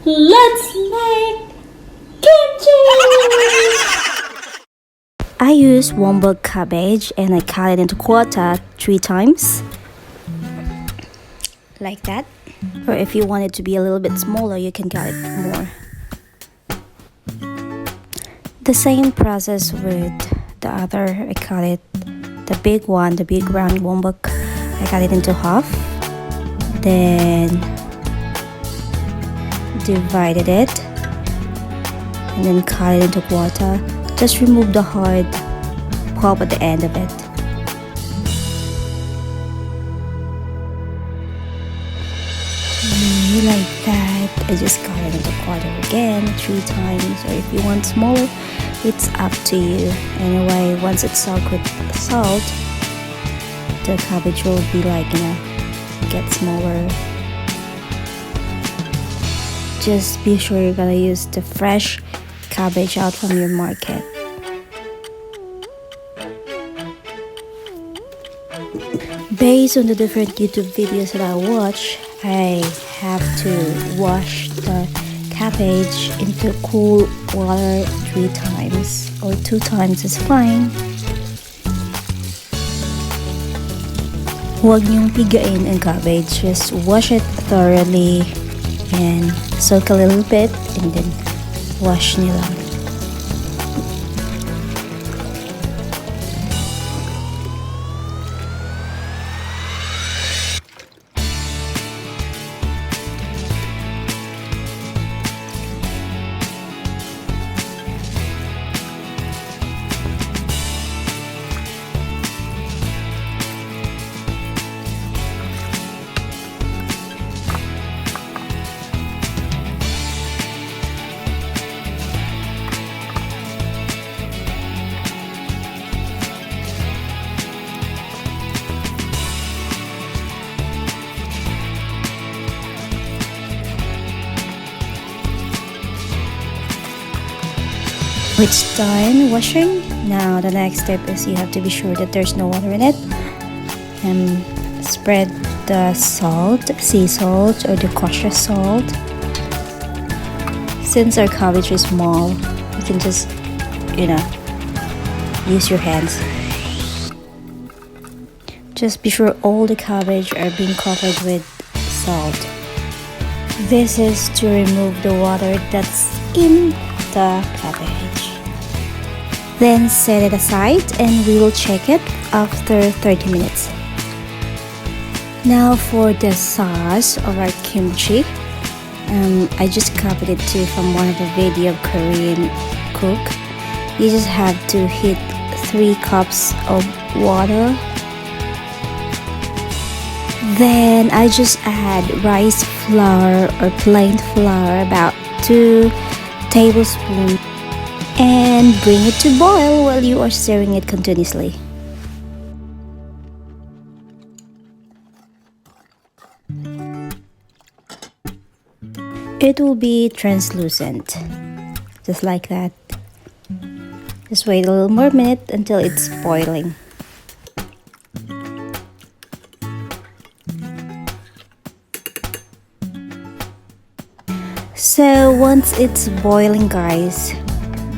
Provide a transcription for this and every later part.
Let's make kimchi! I use wombok cabbage and I cut it into quarter 3 times. Like that. Or if you want it to be a little bit smaller, you can cut it more. The same process with the other. I cut it, the big one, the big round wombok, I cut it into half. Then divided it and then cut it into quarter. Just remove the hard pulp at the end of it. Like that. I just cut it into quarter again 3 times, or if you want smaller, it's up to you. Anyway, once it's soaked with salt, the cabbage will be like, get smaller. Just be sure you're gonna use the fresh cabbage out from your market. Based on the different YouTube videos that I watch, I have to wash the cabbage into cool water 3 times, or 2 times is fine. Huwag niyong pigain ang cabbage. Just wash it thoroughly and soak a little bit and then wash niyo lang. It's done washing. Now the next step is you have to be sure that there's no water in it, and spread the salt, sea salt or the kosher salt. Since our cabbage is small, you can just use your hands. Just be sure all the cabbage are being covered with salt. This is to remove the water that's in the cabbage. Then set it aside and we will check it after 30 minutes. Now for the sauce of our kimchi. I just copied it too from one of the video of Korean cook. You just have to heat 3 cups of water. Then I just add rice flour or plain flour, about 2 tablespoons, and bring it to boil while you are stirring it continuously. It will be translucent, just like that. Just wait a little more minute until it's boiling. So once it's boiling, guys,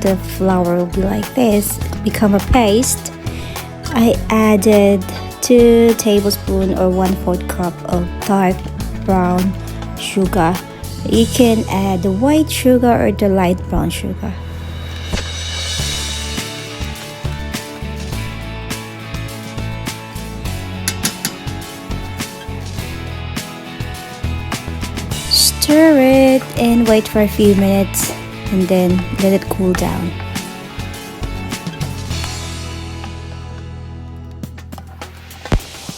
the flour will be like this, become a paste. I added 2 tablespoons or 1/4 cup of dark brown sugar. You can add the white sugar or the light brown sugar. Stir it and wait for a few minutes and then let it cool down.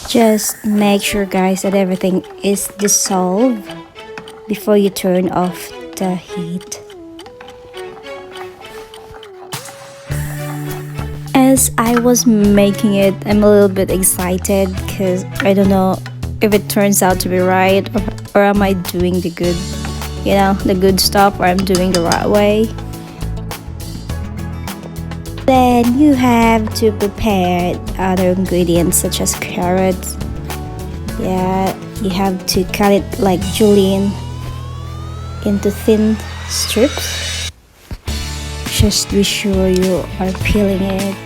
Just make sure, guys, that everything is dissolved before you turn off the heat. As I was making it, I'm a little bit excited because I don't know if it turns out to be right, or am I doing the good, the good stuff, or I'm doing the right way. Then you have to prepare other ingredients such as carrots. Yeah, you have to cut it like julienne into thin strips. Just be sure you are peeling it.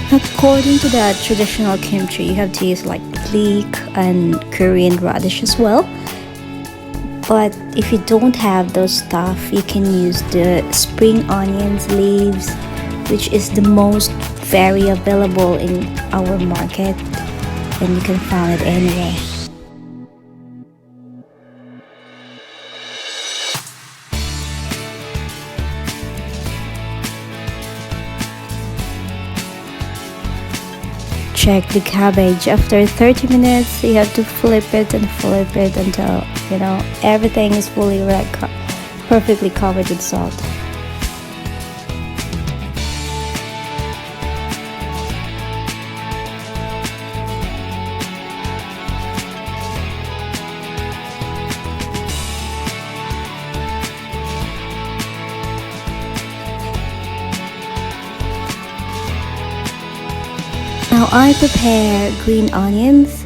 According to the traditional kimchi, you have to use like leek and Korean radish as well. But if you don't have those stuff, you can use the spring onions leaves, which is the most very available in our market, and you can find it anywhere. Check the cabbage. After 30 minutes, you have to flip it and flip it until everything is fully perfectly covered with salt. Now I prepare green onions,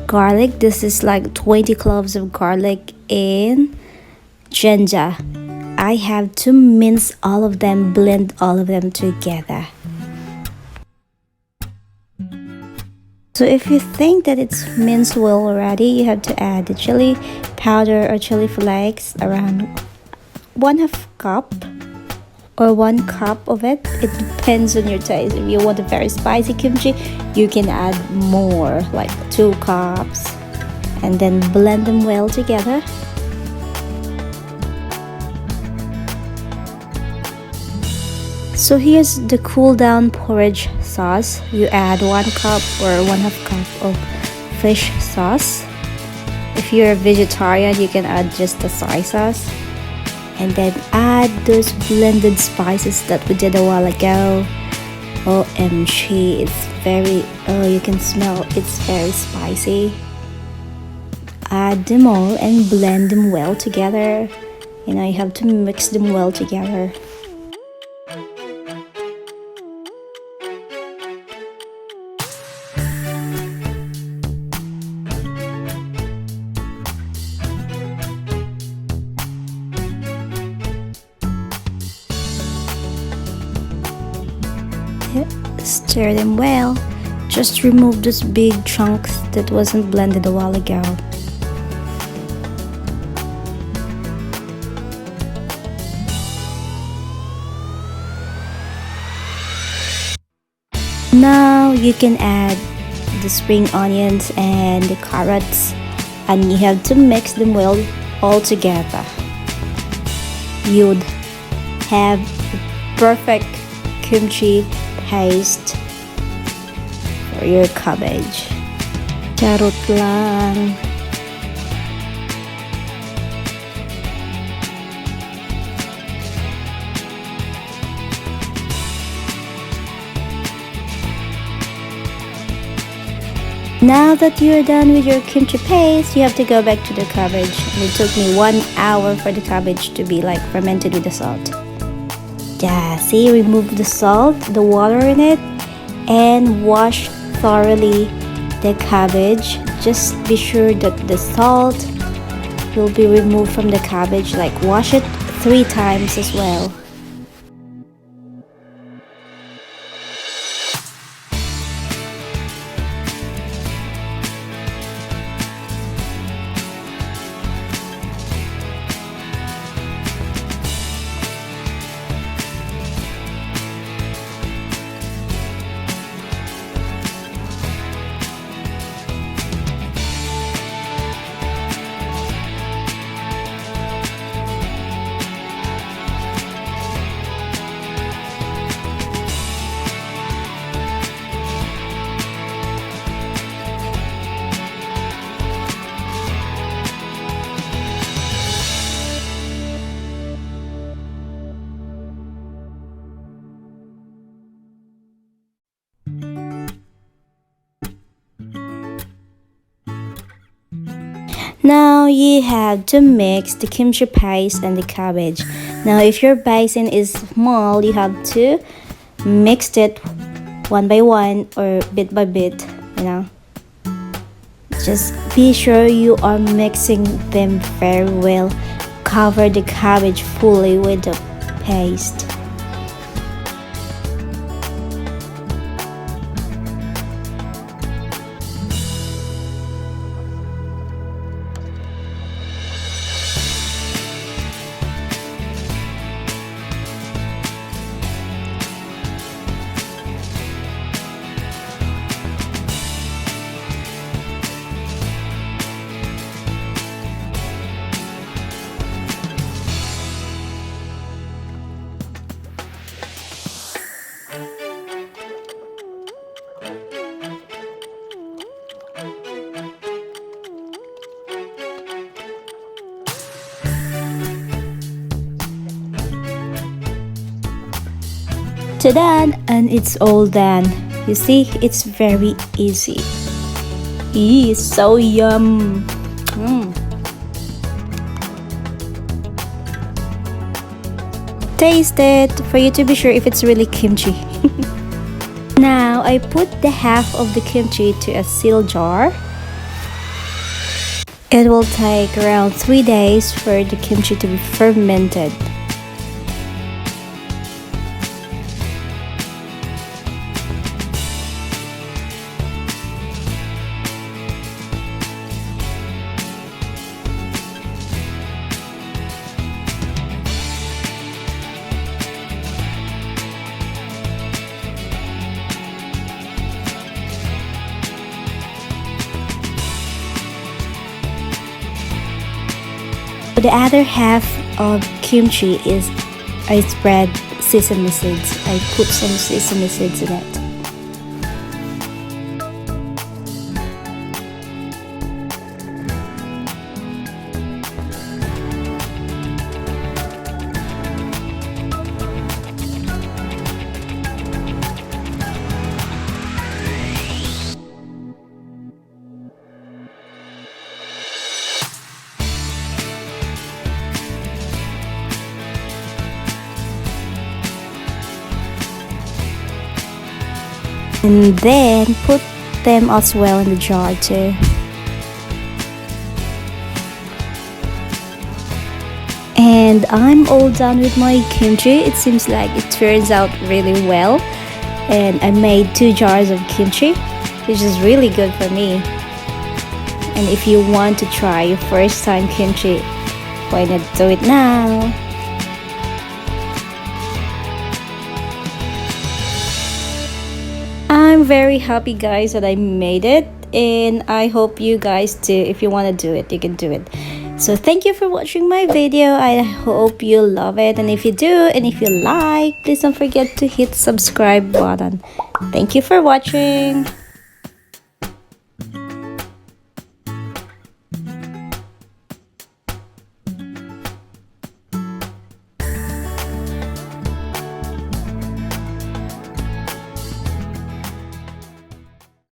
garlic. This is like 20 cloves of garlic and ginger. I have to mince all of them, blend all of them together. So if you think that it's minced well already, you have to add the chili powder or chili flakes, around 1/2 cup or 1 cup of it. It depends on your taste. If you want a very spicy kimchi, you can add more, like 2 cups, and then blend them well together. So here's the cool down porridge sauce. You add 1 cup or 1/2 cup of fish sauce. If you're a vegetarian, you can add just the soy sauce. And then add those blended spices that we did a while ago. OMG, you can smell it's very spicy. Add them all and blend them well together. You have to mix them well together. Stir them well. Just remove those big chunks that wasn't blended a while ago. Now you can add the spring onions and the carrots, and you have to mix them well all together. You'd have the perfect kimchi paste for your cabbage. Charot lang. Now that you're done with your kimchi paste, you have to go back to the cabbage. And it took me 1 hour for the cabbage to be like fermented with the salt. Yeah, see, remove the salt, the water in it, and wash thoroughly the cabbage. Just be sure that the salt will be removed from the cabbage. Like, wash it 3 times as well. Now you have to mix the kimchi paste and the cabbage. Now if your basin is small, you have to mix it one by one or bit by bit, you know. Just be sure you are mixing them very well. Cover the cabbage fully with the paste. Ta-da! And it's all done. You see, it's very easy. Eee, so yum! Taste it for you to be sure if it's really kimchi. Now I put the half of the kimchi to a sealed jar. It will take around 3 days for the kimchi to be fermented. The other half of kimchi is I spread sesame seeds. I put some sesame seeds in it. And then put them as well in the jar too. And I'm all done with my kimchi. It seems like it turns out really well. And I made 2 jars of kimchi, which is really good for me. And if you want to try your first time kimchi, why not do it now? I'm very happy, guys, that I made it, and I hope you guys too. If you want to do it, you can do it. So thank you for watching my video. I hope you love it, and if you do, and if you like, please don't forget to hit subscribe button. Thank you for watching.